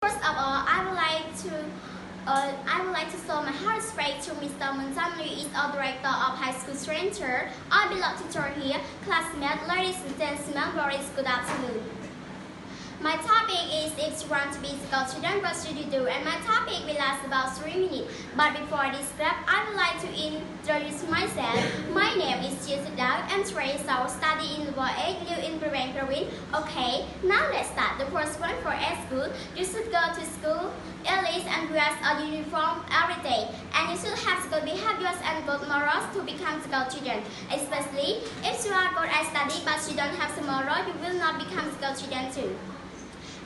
First of all, I would like to show my heart respect to Mr. Montgomery, is our director of High School Center. Our beloved teacher here, classmates, ladies and gentlemen, very good afternoon. My topic is if you want to be school student, what should you do? And my topic will last about 3 minutes. But before I describe, I would like to introduce myself. My name is Jesse Dow. I'm 3 years old, study in level 8, live in Penang, province. Okay, now let's start. The first one for A school. You should go to school at least and wear a uniform every day. And you should have good behaviors and good morals to become school children. Especially if you are good at study but you don't have some moral, you will not become school children too.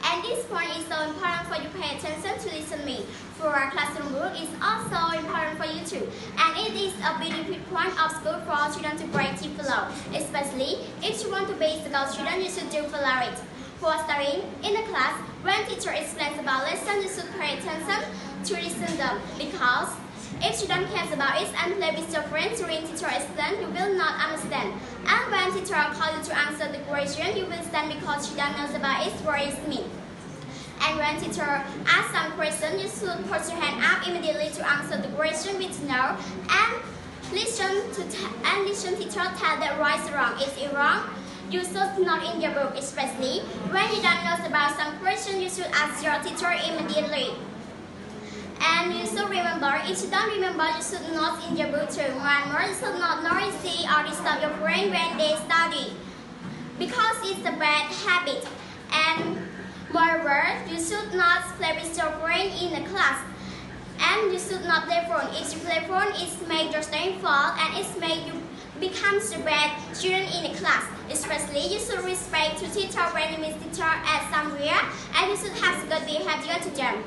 And this point is so important for you to pay attention to listen to me. For our classroom work is also important for you too. And it is a benefit point of school for children to practice follow. Especially if you want to be a school student, you should do follow it. For studying in the class, when teacher explains about lesson, you should pay attention to listen them. Because if you don't care about it and play with your friends during teacher explain, you will not understand. And when teacher calls you to answer the question, you will stand because you don't know about it, what it means. And when teacher asks some question, you should put your hand up immediately to answer the question with no. And listen teacher tell that right or wrong. Is it wrong? You should not in your book, especially when you don't know about some question, you should ask your teacher immediately. And you should remember, if you don't remember, you should note in your book too. One more, you should not noisy or disturb your friend when they study, because it's a bad habit. And moreover, you should not play with your friend in the class. And you should not play phone. If you play phone, it makes your studying fall and it makes you become a bad student in the class. Especially, you should respect to teacher when you meet teacher at somewhere, and you should have good behavior to them.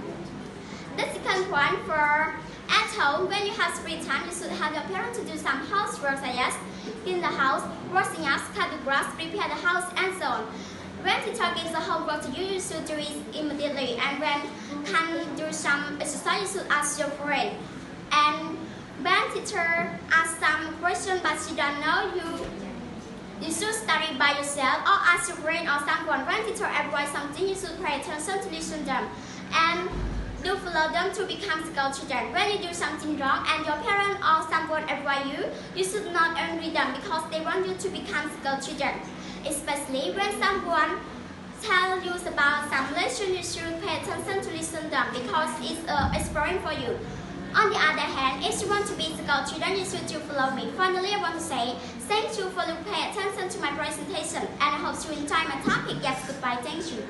The second point for at home, when you have free time, you should have your parents to do some housework such as clean the house, washing up, cut the grass, prepare the house, and so on. When teacher gives the homework to you, you should do it immediately. And when can do some exercise, you should ask your friend. And when teacher asks some question but you don't know, you should study by yourself or ask your friend or someone. When teacher advise something, you should pay attention to listen to them. And do follow them to become school children. When you do something wrong and your parent or someone advise you, you should not angry them because they want you to become school children. Especially when someone tells you about some lesson, you should pay attention to listen to them because it's exploring for you. On the other hand, if you want to be school children, you should follow me. Finally, I want to say thank you for paying attention to my presentation and I hope you enjoy my topic. Yes, goodbye. Thank you.